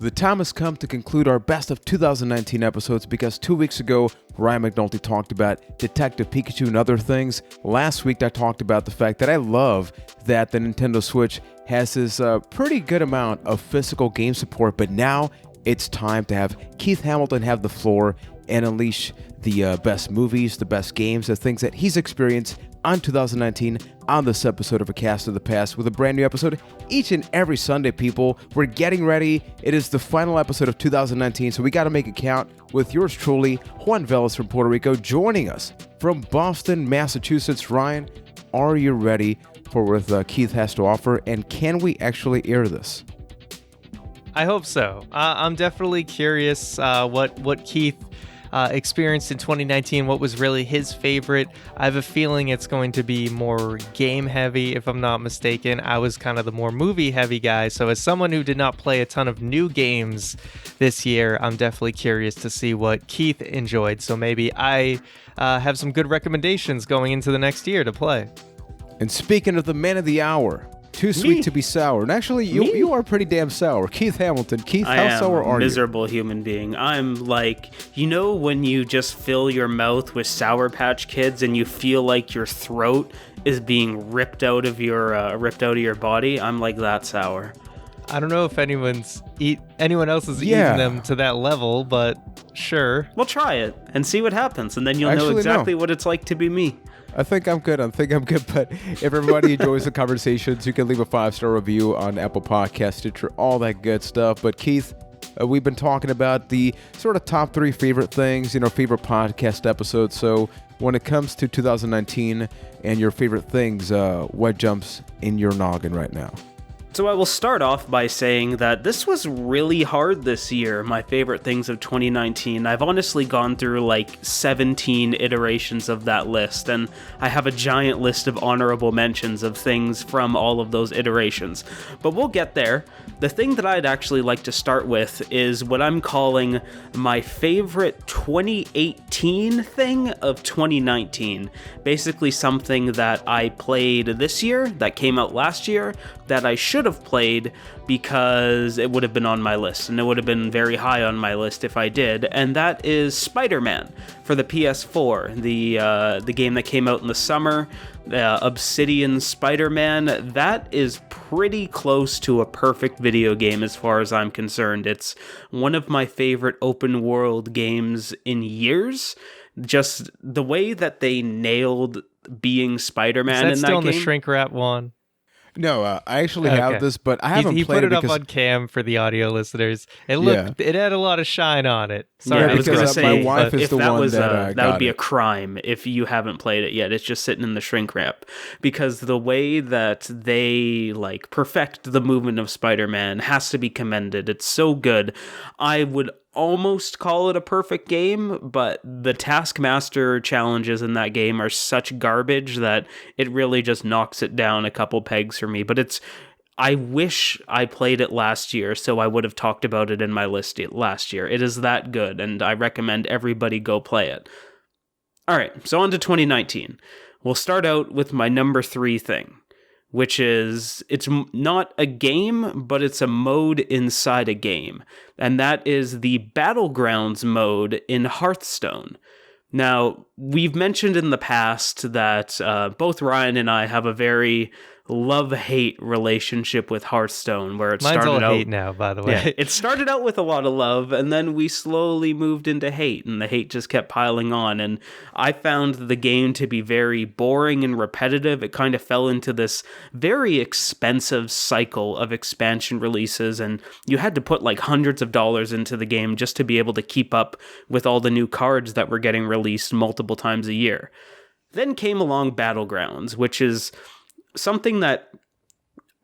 The time has come to conclude our best of 2019 episodes because 2 weeks ago, Ryan McNulty talked about Detective Pikachu and other things. Last week, I talked about the fact that I love that the Nintendo Switch has this pretty good amount of physical game support, but now it's time to have Keith Hamilton have the floor and unleash the best movies, the best games, the things that he's experienced on 2019 on this episode of A Cast of the Past with a brand new episode each and every Sunday, people. We're getting ready. It is the final episode of 2019, so we got to make it count with yours truly, Juan Velas from Puerto Rico, joining us from Boston, Massachusetts. Ryan, are you ready for what Keith has to offer, and can we actually air this? I hope so. I'm definitely curious what Keith experienced in 2019, what was really his favorite. I have a feeling it's going to be more game heavy, if I'm not mistaken. I was kind of the more movie heavy guy, so as someone who did not play a ton of new games this year, I'm definitely curious to see what Keith enjoyed, so maybe I have some good recommendations going into the next year to play. And speaking of the man of the hour, too sweet to be sour. And actually, you are pretty damn sour. Keith Hamilton. Keith, how sour are you? I am a miserable human being. I'm like, you know when you just fill your mouth with Sour Patch Kids and you feel like your throat is being ripped out of your body? I'm like that sour. I don't know if anyone else has eaten them to that level, but sure. Well, try it and see what happens, and then you'll know exactly what it's like to be me. I think I'm good, but if everybody enjoys the conversations, you can leave a 5-star review on Apple Podcasts, Stitcher, all that good stuff. But Keith, we've been talking about the sort of top 3 favorite things, favorite podcast episodes. So when it comes to 2019 and your favorite things, what jumps in your noggin right now? So I will start off by saying that this was really hard this year, my favorite things of 2019. I've honestly gone through like 17 iterations of that list, and I have a giant list of honorable mentions of things from all of those iterations. But we'll get there. The thing that I'd actually like to start with is what I'm calling my favorite 2018 thing of 2019. Basically something that I played this year, that came out last year, that I should have played because it would have been on my list, and it would have been very high on my list if I did, and that is Spider-Man for the PS4, the game that came out in the summer, Obsidian Spider-Man. That is pretty close to a perfect video game as far as I'm concerned. It's one of my favorite open world games in years. Just the way that they nailed being Spider-Man in that game. Is that still in the shrink wrap one? No, I actually have this, but I haven't he played put it because... up on cam for the audio listeners. It had a lot of shine on it. Sorry, I was going to say, my wife is if the that one was that would be it. a crime if you haven't played it yet. It's just sitting in the shrink wrap, because the way that they perfect the movement of Spider-Man has to be commended. It's so good. I would almost call it a perfect game, but the Taskmaster challenges in that game are such garbage that it really just knocks it down a couple pegs for me. But I wish I played it last year, so I would have talked about it in my list last year. It is that good, and I recommend everybody go play it. Alright, so on to 2019. We'll start out with my number 3 thing, which is, it's not a game, but it's a mode inside a game. And that is the Battlegrounds mode in Hearthstone. Now, we've mentioned in the past that both Ryan and I have a very love-hate relationship with Hearthstone, where it Mine's started all out... hate now, by the way. Yeah, it started out with a lot of love, and then we slowly moved into hate, and the hate just kept piling on, and I found the game to be very boring and repetitive. It kind of fell into this very expensive cycle of expansion releases, and you had to put hundreds of dollars into the game just to be able to keep up with all the new cards that were getting released multiple times a year. Then came along Battlegrounds, which is something that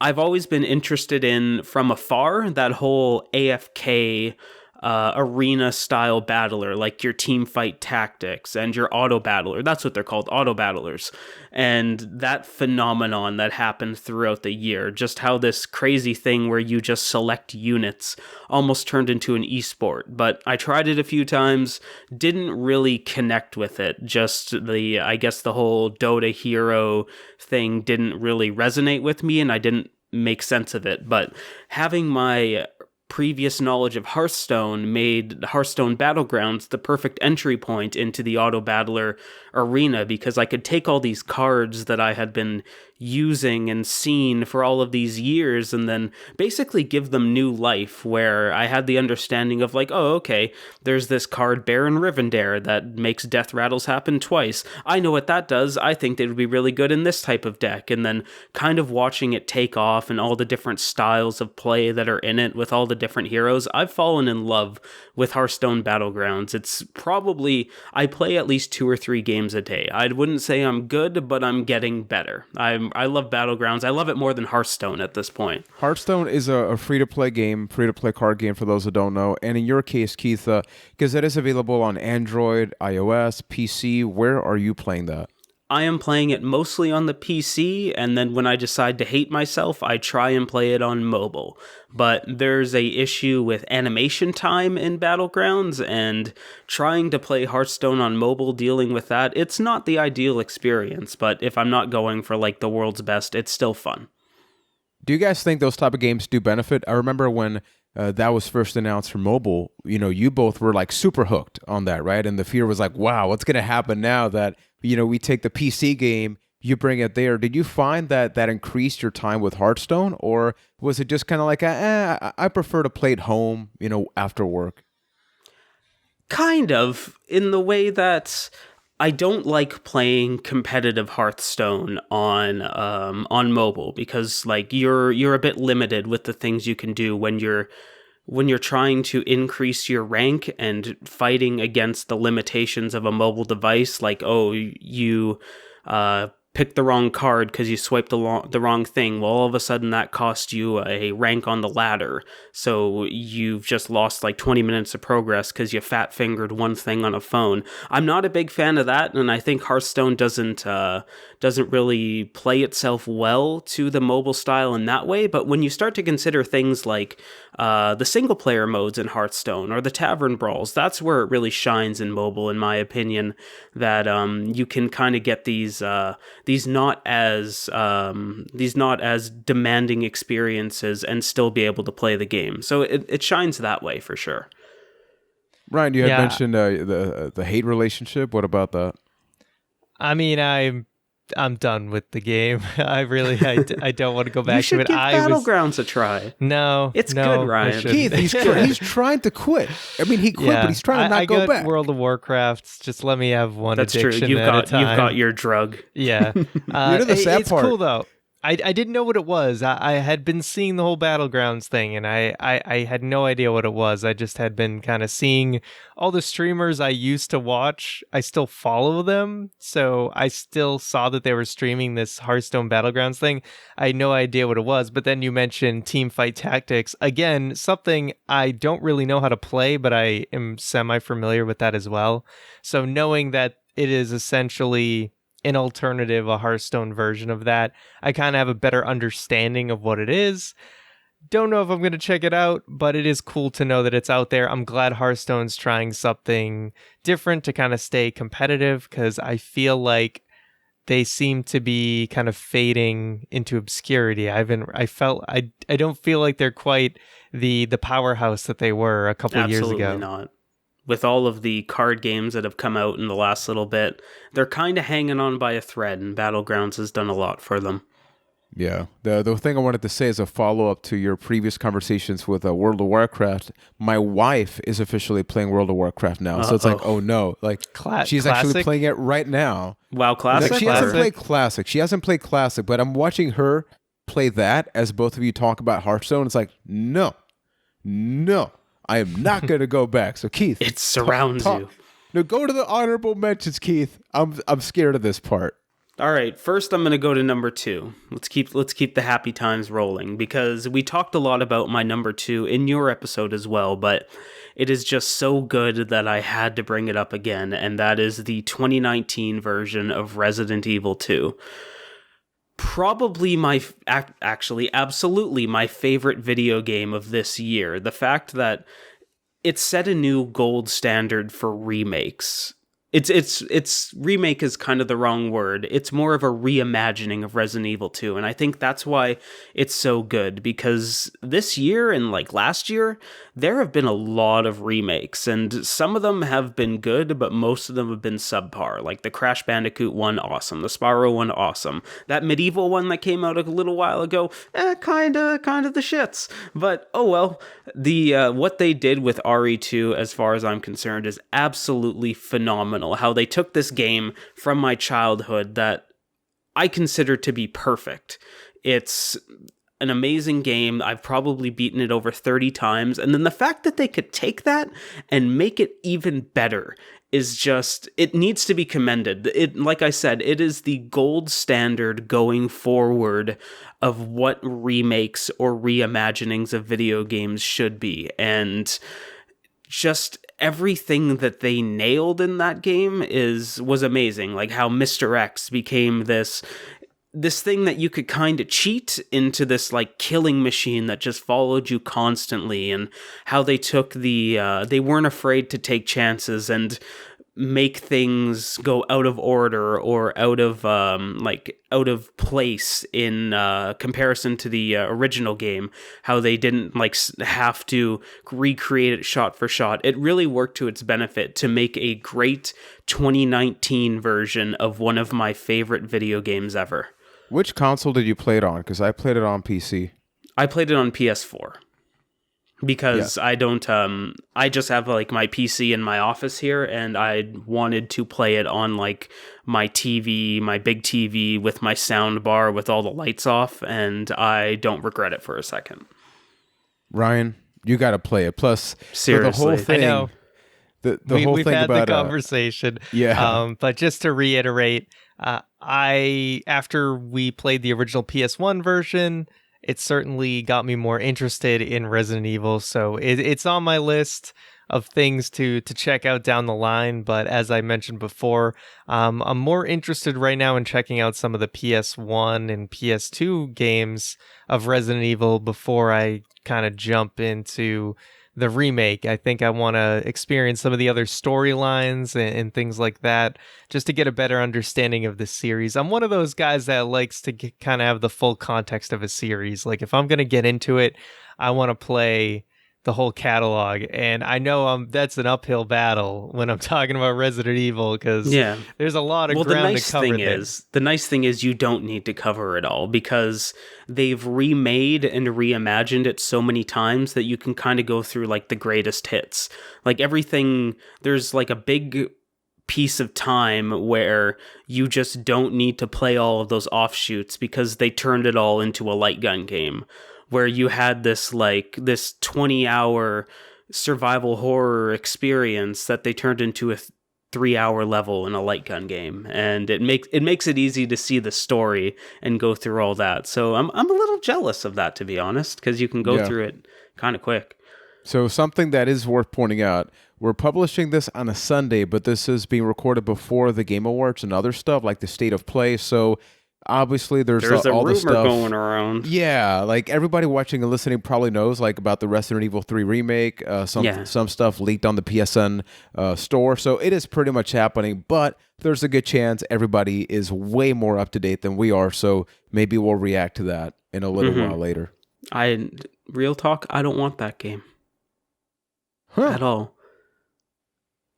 I've always been interested in from afar, that whole AFK arena style battler, like your team fight tactics and your auto battler. That's what they're called, auto battlers. And that phenomenon that happened throughout the year, just how this crazy thing where you just select units almost turned into an esport. But I tried it a few times, didn't really connect with it. Just I guess the whole Dota hero thing didn't really resonate with me, and I didn't make sense of it. But having my previous knowledge of Hearthstone made Hearthstone Battlegrounds the perfect entry point into the Auto Battler arena, because I could take all these cards that I had been using and seen for all of these years and then basically give them new life, where I had the understanding of like, oh, okay, there's this card Baron Rivendare that makes death rattles happen twice. I know what that does. I think it would be really good in this type of deck. And then kind of watching it take off and all the different styles of play that are in it with all the different heroes, I've fallen in love with Hearthstone Battlegrounds. It's probably, I play at least 2 or 3 games a day. I wouldn't say I'm good, but I'm getting better. I love Battlegrounds. I love it more than Hearthstone at this point. Hearthstone is a free-to-play game, free-to-play card game for those who don't know. And in your case, Keith, because it is available on Android, iOS, PC, where are you playing that? I am playing it mostly on the PC, and then when I decide to hate myself, I try and play it on mobile. But there's a issue with animation time in Battlegrounds, and trying to play Hearthstone on mobile, dealing with that, it's not the ideal experience, but if I'm not going for like the world's best, it's still fun. Do you guys think those type of games do benefit? I remember when that was first announced for mobile, you both were like super hooked on that, right? And the fear was like, wow, what's going to happen now that, we take the PC game, you bring it there. Did you find that increased your time with Hearthstone, or was it just kind of like, I prefer to play at home, after work? Kind of, in the way that I don't like playing competitive Hearthstone on mobile, because like you're a bit limited with the things you can do when you're trying to increase your rank and fighting against the limitations of a mobile device. Like, oh, you picked the wrong card because you swiped the wrong thing. Well, all of a sudden that cost you a rank on the ladder. So you've just lost like 20 minutes of progress because you fat-fingered one thing on a phone. I'm not a big fan of that, and I think Hearthstone doesn't really play itself well to the mobile style in that way. But when you start to consider things like the single-player modes in Hearthstone or the tavern brawls, that's where it really shines in mobile, in my opinion, that you can kind of get these not as demanding experiences and still be able to play the game. So it shines that way for sure. Ryan, you had mentioned the hate relationship. What about that? I mean, I'm done with the game. I don't want to go back to it. You should give Battlegrounds a try. No, it's good, Ryan. Keith, he's trying to quit. I mean, he quit, but he's trying to not go back. World of Warcraft. Just let me have one That's addiction true. at a time. You've got your drug. Yeah. The sad it's part. cool though. I didn't know what it was. I had been seeing the whole Battlegrounds thing, and I had no idea what it was. I just had been kind of seeing all the streamers I used to watch. I still follow them, so I still saw that they were streaming this Hearthstone Battlegrounds thing. I had no idea what it was, but then you mentioned Teamfight Tactics. Again, something I don't really know how to play, but I am semi-familiar with that as well. So knowing that it is essentially an alternative, a Hearthstone version of that, I kind of have a better understanding of what it is. Don't know if I'm going to check it out, but it is cool to know that it's out there. I'm glad Hearthstone's trying something different to kind of stay competitive, because I feel like they seem to be kind of fading into obscurity. I don't feel like they're quite the powerhouse that they were a couple of years ago. Absolutely not. With all of the card games that have come out in the last little bit, they're kind of hanging on by a thread, and Battlegrounds has done a lot for them. Yeah. The thing I wanted to say as a follow-up to your previous conversations with World of Warcraft, my wife is officially playing World of Warcraft now. So it's like, oh no. Like, she's actually playing it right now. WoW Classic? She hasn't played Classic. She hasn't played Classic, but I'm watching her play that as both of you talk about Hearthstone. It's like, no. I am not going to go back. So Keith, it surrounds you. No, go to the honorable mentions, Keith. I'm scared of this part. All right, first I'm going to go to number 2. Let's keep the happy times rolling, because we talked a lot about my number 2 in your episode as well, but it is just so good that I had to bring it up again, and that is the 2019 version of Resident Evil 2. Probably absolutely my favorite video game of this year. The fact that it set a new gold standard for remakes. It's remake is kind of the wrong word. It's more of a reimagining of Resident Evil 2, and I think that's why it's so good, because this year and like last year there have been a lot of remakes, and some of them have been good, but most of them have been subpar. Like the Crash Bandicoot one, awesome. The Spyro one, awesome. That Medieval one that came out a little while ago, kind of the shits. But oh well. The what they did with RE2, as far as I'm concerned, is absolutely phenomenal. How they took this game from my childhood that I consider to be perfect. It's an amazing game. I've probably beaten it over 30 times. And then the fact that they could take that and make it even better is just, it needs to be commended. It, like I said, it is the gold standard going forward of what remakes or reimaginings of video games should be. And just everything that they nailed in that game was amazing. Like how Mr. X became this thing that you could kind of cheat into this like killing machine that just followed you constantly, and how they took they weren't afraid to take chances and make things go out of order or out of place in comparison to the original game. How they didn't have to recreate it shot for shot. It really worked to its benefit to make a great 2019 version of one of my favorite video games ever. Which console did you play it on? Because I played it on PC. I played it on PS4. Because I don't, I just have like my PC in my office here, and I wanted to play it on like my TV, my big TV with my sound bar with all the lights off, and I don't regret it for a second. Ryan, you got to play it. Plus, seriously, the whole thing, I know. We've had about the conversation. Yeah. But just to reiterate, after we played the original PS1 version, it certainly got me more interested in Resident Evil, so it's on my list of things to check out down the line. But as I mentioned before, I'm more interested right now in checking out some of the PS1 and PS2 games of Resident Evil before I kind of jump into the remake. I think I want to experience some of the other storylines and things like that, just to get a better understanding of the series. I'm one of those guys that likes to kind of have the full context of a series. Like if I'm going to get into it, I want to play the whole catalog. And I know that's an uphill battle when I'm talking about Resident Evil, because there's a lot of ground to cover there. The nice thing is you don't need to cover it all, because they've remade and reimagined it so many times that you can kind of go through like the greatest hits. Like everything, there's like a big piece of time where you just don't need to play all of those offshoots, because they turned it all into a light gun game, where you had this 20-hour survival horror experience that they turned into a 3-hour level in a light gun game, and it makes it easy to see the story and go through all that. So I'm a little jealous of that, to be honest, because you can go through it kind of quick. So something that is worth pointing out, we're publishing this on a Sunday, but this is being recorded before the Game Awards and other stuff like the State of Play. So obviously there's a all rumor the stuff going around. Yeah, like everybody watching and listening probably knows like about the Resident Evil 3 remake, some stuff leaked on the PSN store. So it is pretty much happening, but there's a good chance everybody is way more up to date than we are. So maybe we'll react to that in a little while later. Real talk, I don't want that game at all.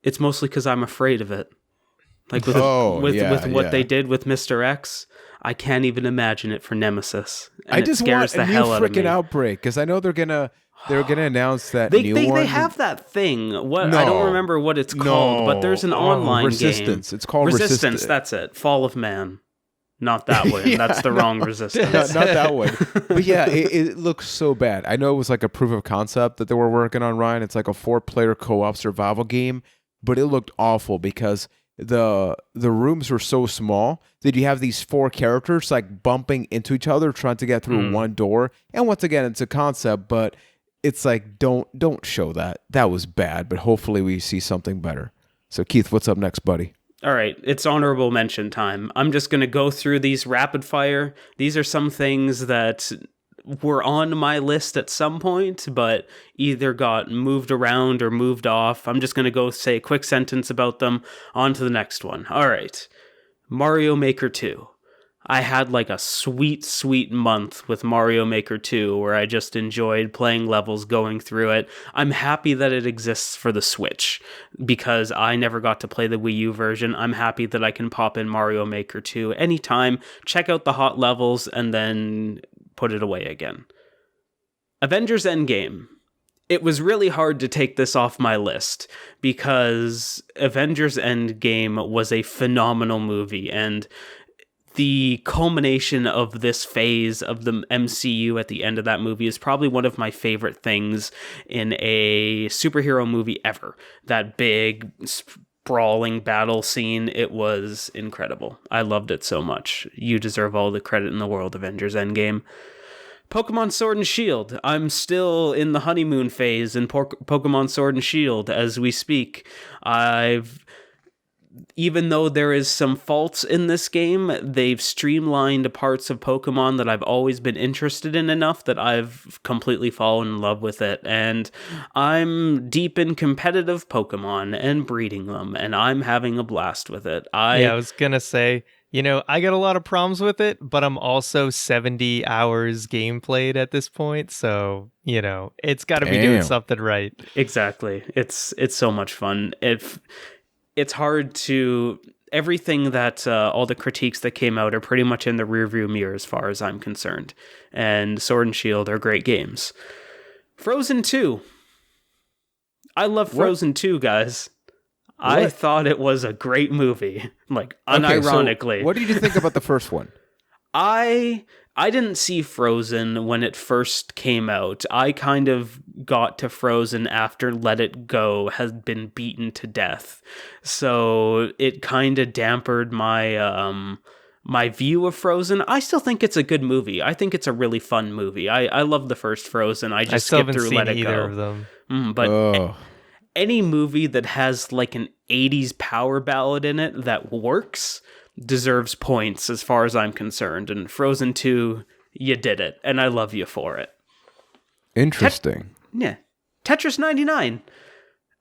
It's mostly because I'm afraid of it. Like with what they did with Mr. X, I can't even imagine it for Nemesis. And I just want a new freaking Outbreak, because I know they're gonna announce that new one. They have that thing. I don't remember what it's called, but there's an online Resistance. game. It's called Resistance. That's it. Fall of Man. Not that one. That's the wrong Resistance. Not that one. But yeah, it looks so bad. I know it was like a proof of concept that they were working on, Ryan. It's like a 4-player co-op survival game, but it looked awful because the rooms were so small that you have these 4 characters like bumping into each other trying to get through one door. And once again, it's a concept, but it's like don't show that. That was bad, but hopefully we see something better. So Keith, what's up next, buddy? All right, it's honorable mention time. I'm just going to go through these rapid fire. These are some things that were on my list at some point, but either got moved around or moved off. I'm just going to go say a quick sentence about them. On to the next one. All right. Mario Maker 2. I had like a sweet, sweet month with Mario Maker 2 where I just enjoyed playing levels, going through it. I'm happy that it exists for the Switch because I never got to play the Wii U version. I'm happy that I can pop in Mario Maker 2 anytime, check out the hot levels, and then put it away again. Avengers Endgame. It was really hard to take this off my list because Avengers Endgame was a phenomenal movie, and the culmination of this phase of the MCU at the end of that movie is probably one of my favorite things in a superhero movie ever. That big, sprawling battle scene, it was incredible. I loved it so much. You deserve all the credit in the world, Avengers Endgame. Pokemon Sword and Shield. I'm still in the honeymoon phase in Pokemon Sword and Shield as we speak. Even though there is some faults in this game, they've streamlined parts of Pokemon that I've always been interested in enough that I've completely fallen in love with it. And I'm deep in competitive Pokemon and breeding them, and I'm having a blast with it. I was going to say, I got a lot of problems with it, but I'm also 70 hours game played at this point. So, it's got to be doing something right. Exactly. It's so much fun. It's hard to... Everything that all the critiques that came out are pretty much in the rearview mirror as far as I'm concerned. And Sword and Shield are great games. Frozen 2. I love Frozen 2, guys. What? I thought it was a great movie. Unironically. So what did you think about the first one? I didn't see Frozen when it first came out. I kind of got to Frozen after Let It Go had been beaten to death. So it kind of dampened my my view of Frozen. I still think it's a good movie. I think it's a really fun movie. I love the first Frozen. I just skipped through Let It Go. Of them. But any movie that has like an 80s power ballad in it that works deserves points as far as I'm concerned. And Frozen 2, you did it. And I love you for it. Interesting. Tetris 99.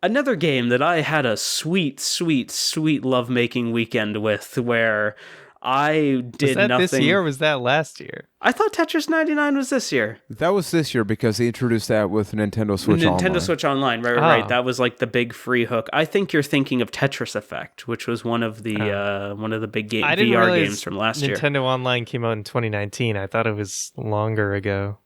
Another game that I had a sweet, sweet, sweet lovemaking weekend with where I did nothing. Was that this year or was that last year? I thought Tetris 99 was this year. That was this year because they introduced that with Nintendo Switch Online. Nintendo Switch Online, right. That was like the big free hook. I think you're thinking of Tetris Effect, which was one of the big VR games from last year. Nintendo Online came out in 2019. I thought it was longer ago.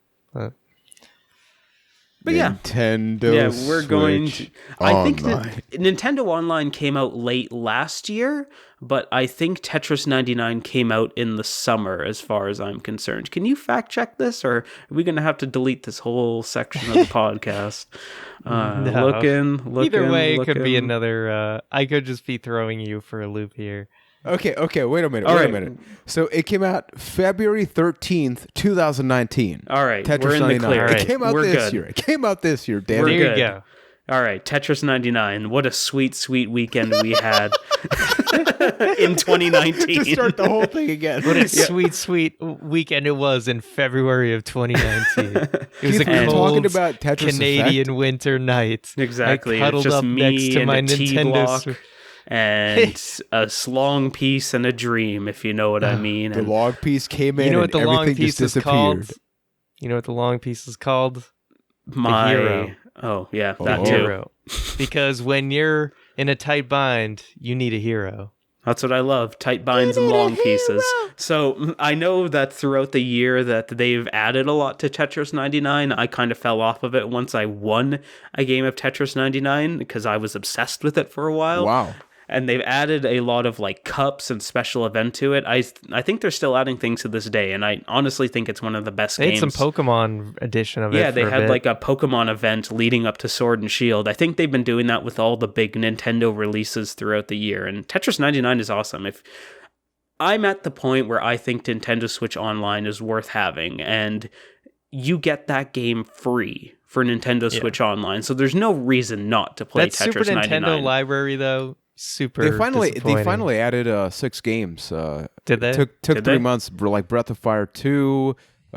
But Nintendo we're going to... I think Online. that Nintendo Online came out late last year, but I think Tetris 99 came out in the summer as far as I'm concerned. Can you fact check this, or are we going to have to delete this whole section of the podcast? No. Looking. Either way, it could be another... I could just be throwing you for a loop here. Okay, wait a minute. So it came out February 13th, 2019. All right, Tetris we're in 99. the clear. It came out this year. Damn We're it. There good. you go. All right, Tetris 99. What a sweet, sweet weekend we had in 2019. Just start the whole thing again. What a sweet, sweet weekend it was in February of 2019. It was a Keith, cold talking about Tetris Canadian Effect? winter night. Exactly. I cuddled It's just up me next to and my a T-block. Nintendo. And a long piece and a dream, if you know what I mean. The And log piece came in You know what and the long everything piece just is called? disappeared. You know what the long piece is called? my hero. Oh yeah, that Oh. too. Hero. Because when you're in a tight bind, you need a hero. That's what I love. Tight binds and long pieces. So I know that throughout the year that they've added a lot to Tetris 99. I kind of fell off of it once I won a game of Tetris 99 because I was obsessed with it for a while. Wow. And they've added a lot of like cups and special event to it. I think they're still adding things to this day, and I honestly think it's one of the best They games. had some Pokemon edition of it. Yeah, they for a had bit. like a Pokemon event leading up to Sword and Shield. I think they've been doing that with all the big Nintendo releases throughout the year. And Tetris 99 is awesome. If I'm at the point where I think Nintendo Switch Online is worth having, and you get that game free for Nintendo Switch Online, so there's no reason not to play that Tetris Super 99. Nintendo library though. Super. They finally disappointing. added 6 games. Did they? Took Did 3 they? months, like Breath of Fire 2,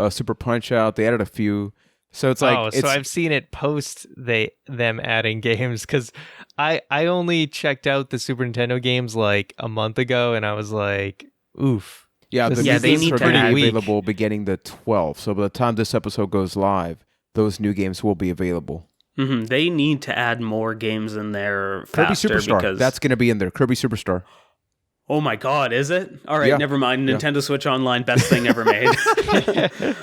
Super Punch Out. They added a few. So it's like so I've seen it post them adding games, because I only checked out the Super Nintendo games like a month ago, and I was like, oof. Yeah, the This new is they games need are to going to add- be available beginning the 12th. So by the time this episode goes live, those new games will be available. They need to add more games in there Kirby faster Superstar. because That's going to be in there. Kirby Superstar. Oh my God, is it? All right, Yeah. never mind. Yeah. Nintendo Switch Online, best thing ever made.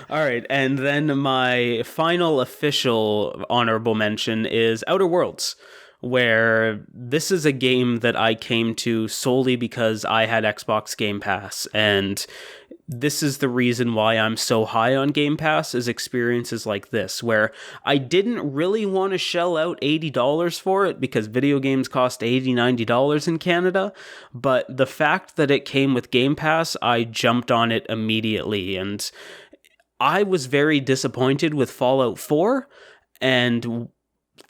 All right, and then my final official honorable mention is Outer Worlds, where this is a game that I came to solely because I had Xbox Game Pass, and this is the reason why I'm so high on Game Pass, is experiences like this, where I didn't really want to shell out $80 for it because video games cost $80, $90 in Canada, but the fact that it came with Game Pass, I jumped on it immediately, and I was very disappointed with Fallout 4, and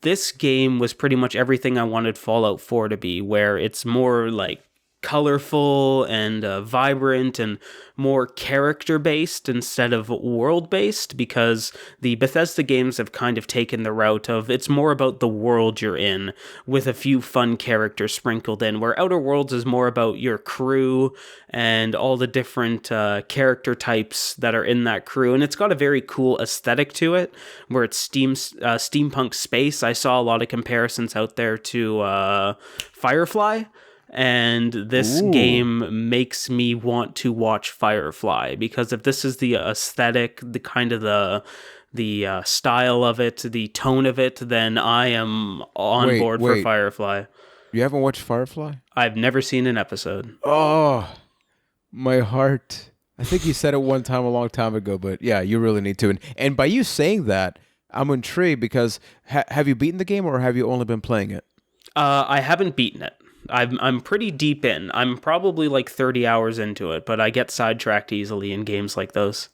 this game was pretty much everything I wanted Fallout 4 to be, where it's more like colorful and vibrant and more character based instead of world based, because the Bethesda games have kind of taken the route of it's more about the world you're in with a few fun characters sprinkled in, where Outer Worlds is more about your crew and all the different character types that are in that crew, and it's got a very cool aesthetic to it where it's steampunk space. I saw a lot of comparisons out there to Firefly, and this game makes me want to watch Firefly, because if this is the aesthetic, the kind of the style of it, the tone of it, then I am on board for Firefly. You haven't watched Firefly? I've never seen an episode. Oh, my heart. I think you said it one time a long time ago, but yeah, you really need to. And by you saying that, I'm intrigued because have you beaten the game or have you only been playing it? I haven't beaten it. I'm pretty deep in. I'm probably like 30 hours into it, but I get sidetracked easily in games like those.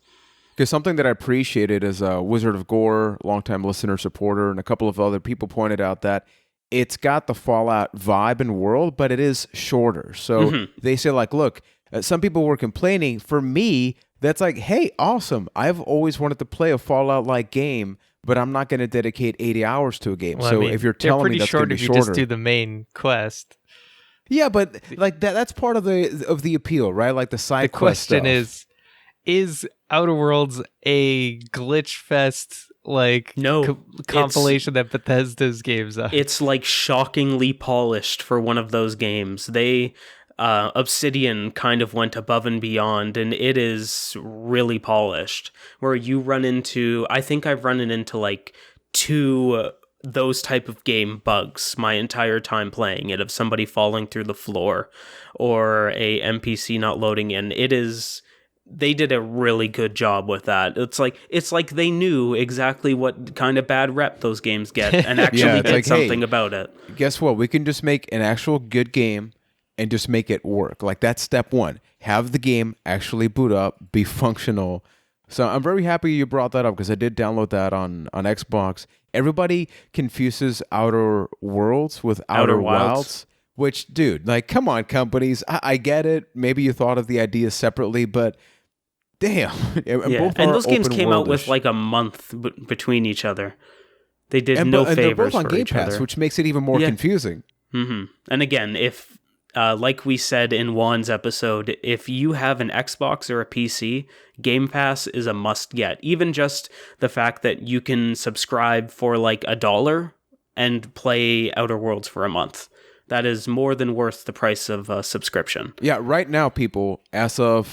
Because something that I appreciated is Wizard of Gore, longtime listener, supporter, and a couple of other people pointed out that it's got the Fallout vibe and world, but it is shorter. So they say, like, look, some people were complaining. For me, that's like, hey, awesome. I've always wanted to play a Fallout-like game, but I'm not going to dedicate 80 hours to a game. Well, so I mean, if you're telling me that's going to be if you shorter, just do the main quest. yeah, but like that's part of the appeal, right? Like the side The quest question stuff. is Outer Worlds a glitch fest No, compilation that Bethesda's games are? It's like shockingly polished for one of those games. They Obsidian kind of went above and beyond, and it is really polished. Where you run into, I think I've run into like two those type of game bugs my entire time playing it, of somebody falling through the floor or a NPC not loading in. They did a really good job with that. It's like they knew exactly what kind of bad rep those games get and actually did something about it. Guess what? We can just make an actual good game and just make it work. Like that's step one. Have the game actually boot up, be functional. So I'm very happy you brought that up because I did download that on Xbox. Everybody confuses Outer Worlds with Outer Wilds. Which, dude, like, come on, companies. I get it. Maybe you thought of the idea separately, but damn. Yeah. And those games came out with like a month between each other. They did no favors they're both on for Game each Pass, other, which makes it even more confusing. Mm-hmm. And again, if like we said in Juan's episode, if you have an Xbox or a PC, Game Pass is a must get. Even just the fact that you can subscribe for like $1 and play Outer Worlds for a month. That is more than worth the price of a subscription. Yeah, right now, people, as of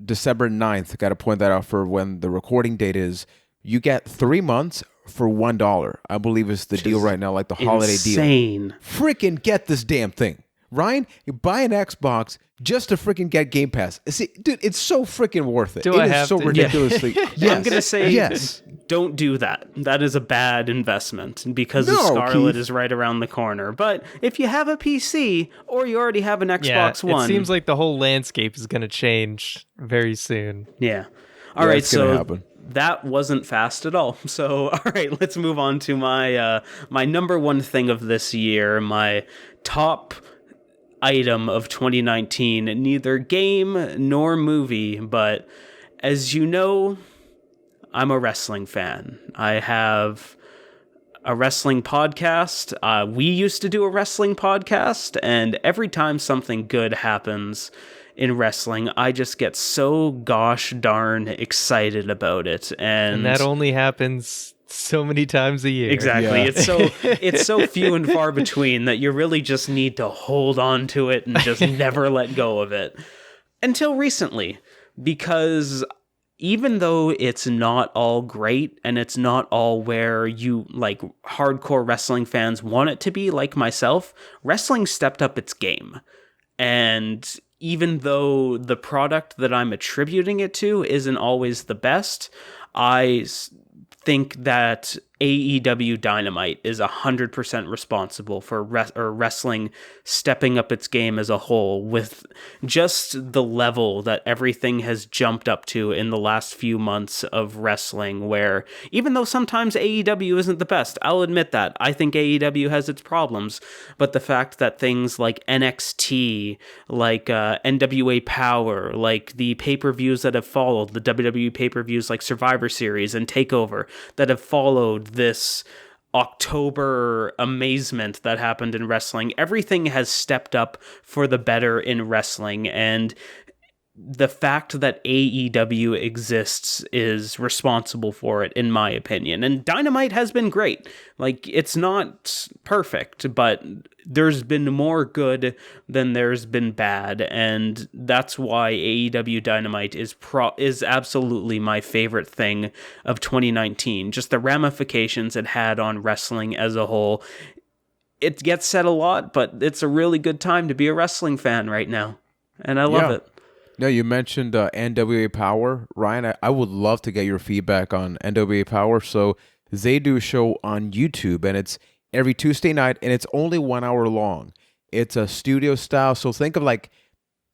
December 9th, got to point that out for when the recording date is, you get 3 months for $1. I believe is the deal right now, like the holiday deal. Insane. Freaking get this damn thing. Ryan, you buy an Xbox just to freaking get Game Pass. See, dude, it's so freaking worth it. Do It I is have so to? ridiculously. Yes. I'm going to say, yes. Don't do that. That is a bad investment because of No, Scarlet Keith. is right around the corner. But if you have a PC or you already have an Xbox One. It seems like the whole landscape is going to change very soon. Yeah. All right, it's gonna so happen. that wasn't fast at all. So, all right, let's move on to my my number one thing of this year, my top item of 2019, neither game nor movie, but as you know, I'm a wrestling fan. I have a wrestling podcast. We used to do a wrestling podcast, and every time something good happens in wrestling, I just get so gosh darn excited about it. And that only happens so many times a year. Exactly. Yeah. It's so few and far between that you really just need to hold on to it and just never let go of it. Until recently, because even though it's not all great and it's not all where you like hardcore wrestling fans want it to be, like myself, wrestling stepped up its game. And even though the product that I'm attributing it to isn't always the best, I think that AEW Dynamite is 100% responsible for wrestling stepping up its game as a whole, with just the level that everything has jumped up to in the last few months of wrestling, where even though sometimes AEW isn't the best, I'll admit that. I think AEW has its problems, but the fact that things like NXT, like NWA Power, like the pay-per-views that have followed, the WWE pay-per-views like Survivor Series and TakeOver that have followed this October amazement that happened in wrestling, everything has stepped up for the better in wrestling, and the fact that AEW exists is responsible for it, in my opinion. And Dynamite has been great. Like, it's not perfect, but there's been more good than there's been bad, and that's why AEW Dynamite is absolutely my favorite thing of 2019. Just the ramifications it had on wrestling as a whole. It gets said a lot, but it's a really good time to be a wrestling fan right now, and I love it. No, you mentioned NWA Power. Ryan, I would love to get your feedback on NWA Power. So they do a show on YouTube, and it's every Tuesday night, and it's only 1 hour long. It's a studio style. So think of like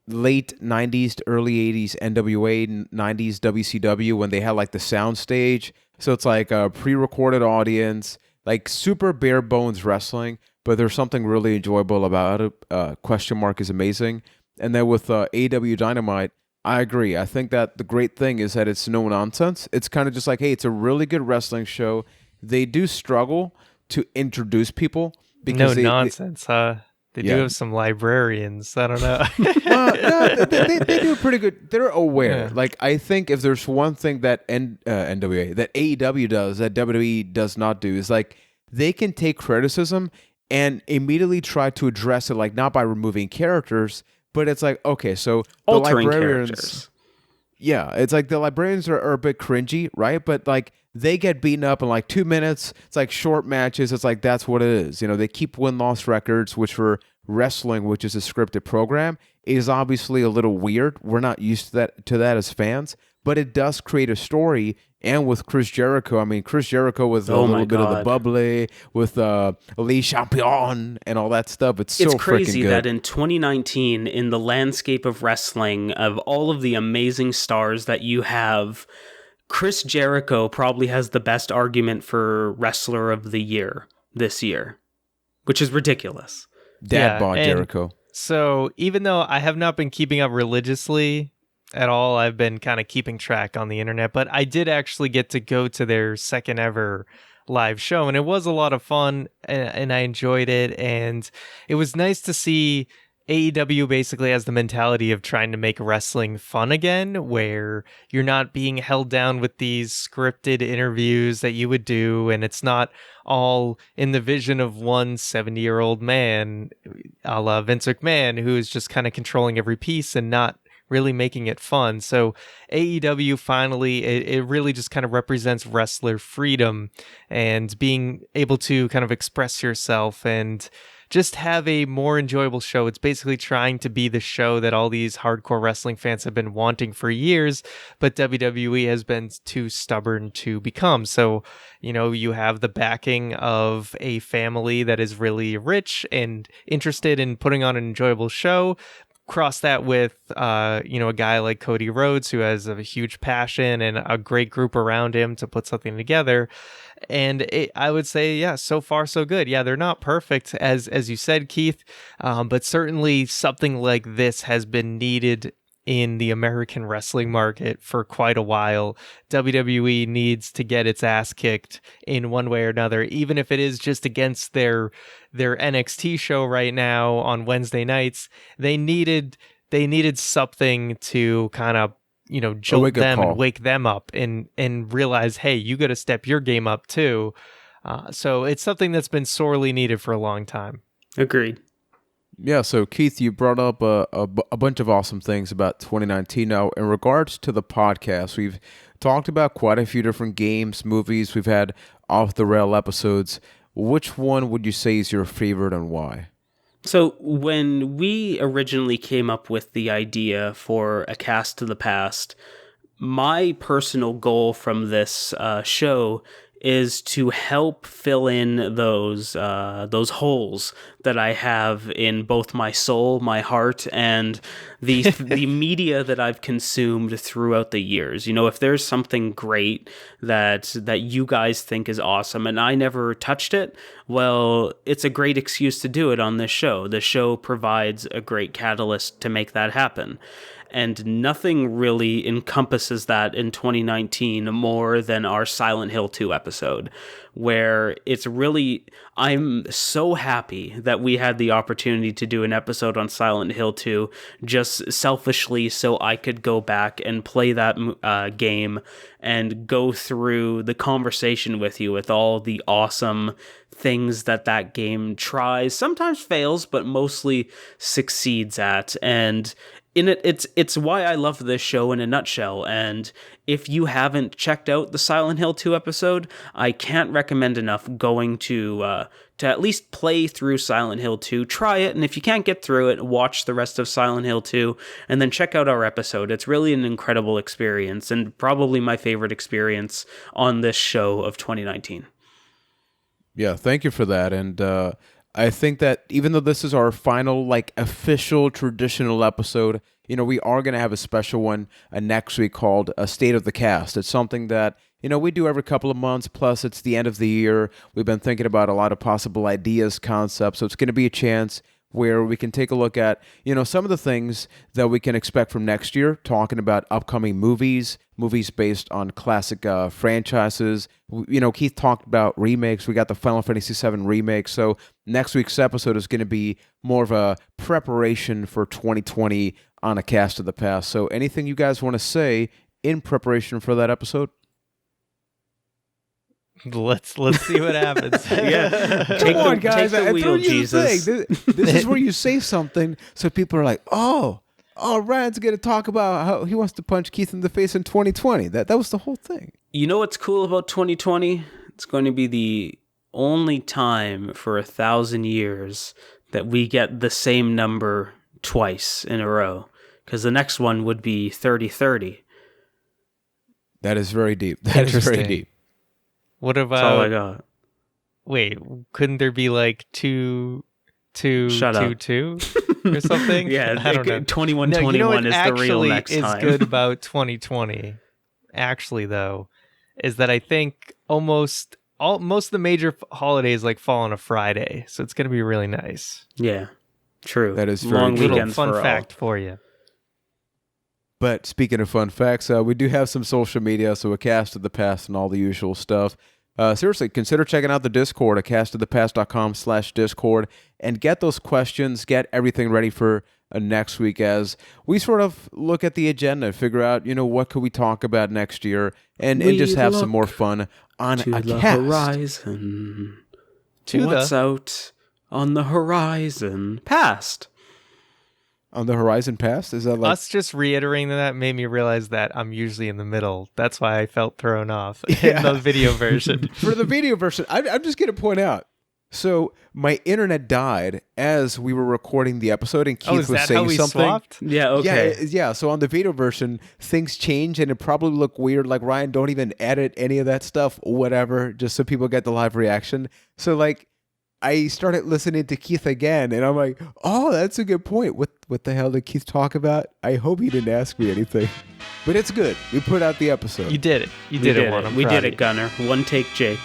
late 90s to early 80s NWA, 90s WCW, when they had like the sound stage. So it's like a pre-recorded audience, like super bare bones wrestling, but there's something really enjoyable about it. Question Mark is amazing. And then with AEW Dynamite, I agree. I think that the great thing is that it's no nonsense. It's kind of just like, hey, it's a really good wrestling show. They do struggle to introduce people because nonsense, huh? They do have some librarians. I don't know. They do pretty good. They're aware. Yeah. Like, I think if there's one thing that NWA, that AEW does, that WWE does not do, is like they can take criticism and immediately try to address it, like not by removing characters, but it's like, okay, so altering the librarians, characters. Yeah, it's like the librarians are a bit cringy, right? But like they get beaten up in like 2 minutes. It's like short matches. It's like that's what it is. You know, they keep win-loss records, which for wrestling, which is a scripted program, is obviously a little weird. We're not used to that as fans, but it does create a story. And with Chris Jericho, I mean, Chris Jericho with a little bit of the bubbly, with Le Champion and all that stuff. It's so freaking good. It's crazy that in 2019, in the landscape of wrestling, of all of the amazing stars that you have, Chris Jericho probably has the best argument for Wrestler of the Year this year, which is ridiculous. Dad bod Jericho. So even though I have not been keeping up religiously at all, I've been kind of keeping track on the internet, but I did actually get to go to their second ever live show, and it was a lot of fun, and I enjoyed it, and it was nice to see AEW basically has the mentality of trying to make wrestling fun again, where you're not being held down with these scripted interviews that you would do, and it's not all in the vision of one 70-year-old man, a la Vince McMahon, who is just kind of controlling every piece and not really making it fun. So AEW finally, it really just kind of represents wrestler freedom and being able to kind of express yourself and just have a more enjoyable show. It's basically trying to be the show that all these hardcore wrestling fans have been wanting for years, but WWE has been too stubborn to become. So, you know, you have the backing of a family that is really rich and interested in putting on an enjoyable show. Cross that with, a guy like Cody Rhodes, who has a huge passion and a great group around him to put something together. And I would say, yeah, so far so good. Yeah, they're not perfect, as you said, Keith, but certainly something like this has been needed in the American wrestling market for quite a while. WWE needs to get its ass kicked in one way or another, even if it is just against their NXT show right now on Wednesday nights. They needed something to kind of, jolt them and wake them up and realize, hey, you got to step your game up too. So it's something that's been sorely needed for a long time. Agreed. Yeah, so Keith, you brought up a bunch of awesome things about 2019. Now, in regards to the podcast, we've talked about quite a few different games, movies. We've had off-the-rail episodes. Which one would you say is your favorite and why? So when we originally came up with the idea for a Cast to the Past, my personal goal from this show is to help fill in those holes that I have in both my soul, my heart, and the media that I've consumed throughout the years. If there's something great that you guys think is awesome and I never touched it, well, it's a great excuse to do it on this show. The show provides a great catalyst to make that happen. And nothing really encompasses that in 2019 more than our Silent Hill 2 episode, where it's really, I'm so happy that we had the opportunity to do an episode on Silent Hill 2, just selfishly so I could go back and play that game and go through the conversation with you with all the awesome things that game tries, sometimes fails, but mostly succeeds at. And it's why I love this show in a nutshell. And if you haven't checked out the Silent Hill 2 episode, I can't recommend enough going to at least play through Silent Hill 2. Try it, and if you can't get through it, watch the rest of Silent Hill 2, and then check out our episode. It's really an incredible experience, and probably my favorite experience on this show of 2019. Yeah, thank you for that. And I think that even though this is our final, official traditional episode, we are going to have a special one next week called a State of the Cast. It's something that, we do every couple of months, plus it's the end of the year. We've been thinking about a lot of possible ideas, concepts, so it's going to be a chance where we can take a look at, some of the things that we can expect from next year, talking about upcoming movies based on classic franchises. Keith talked about remakes. We got the Final Fantasy VII remake. So next week's episode is going to be more of a preparation for 2020 on a Cast of the Past. So anything you guys want to say in preparation for that episode? Let's see what happens. Yeah, Come on, guys! Take the wheel, Jesus. This is where you say something, so people are like, "Oh, Ryan's going to talk about how he wants to punch Keith in the face in 2020." That was the whole thing. You know what's cool about 2020? It's going to be the only time for 1,000 years that we get the same number twice in a row, because the next one would be 3030. That is very deep. That is very deep. What about? That's all I got. Wait, couldn't there be two, Shut up. 2 or something? Yeah, I don't know. 2121 is the real next time. What is good about 2020, actually, though, is that I think most of the major holidays fall on a Friday, so it's going to be really nice. Yeah, true. That is very long true. weekends Little fun for fact for you. But speaking of fun facts, we do have some social media, so a Cast of the Past and all the usual stuff. Seriously, consider checking out the Discord at castofthepast.com/Discord and get those questions, get everything ready for next week as we sort of look at the agenda, figure out, what could we talk about next year, and just have some more fun on to a the cast. horizon. What's out on the horizon? Past. On the horizon past? Is that Us just reiterating that made me realize that I'm usually in the middle. That's why I felt thrown off in the video version. For the video version, I'm just going to point out. So my internet died as we were recording the episode, and Keith was saying something. Swapped? Yeah, okay. Yeah. So on the video version, things change, and it probably look weird. Like, Ryan, don't even edit any of that stuff, whatever, just so people get the live reaction. So I started listening to Keith again, and I'm like, oh, that's a good point. What the hell did Keith talk about? I hope he didn't ask me anything. But it's good. We put out the episode. You did it. You did it, Warren. We did it, Gunner. One take, Jake.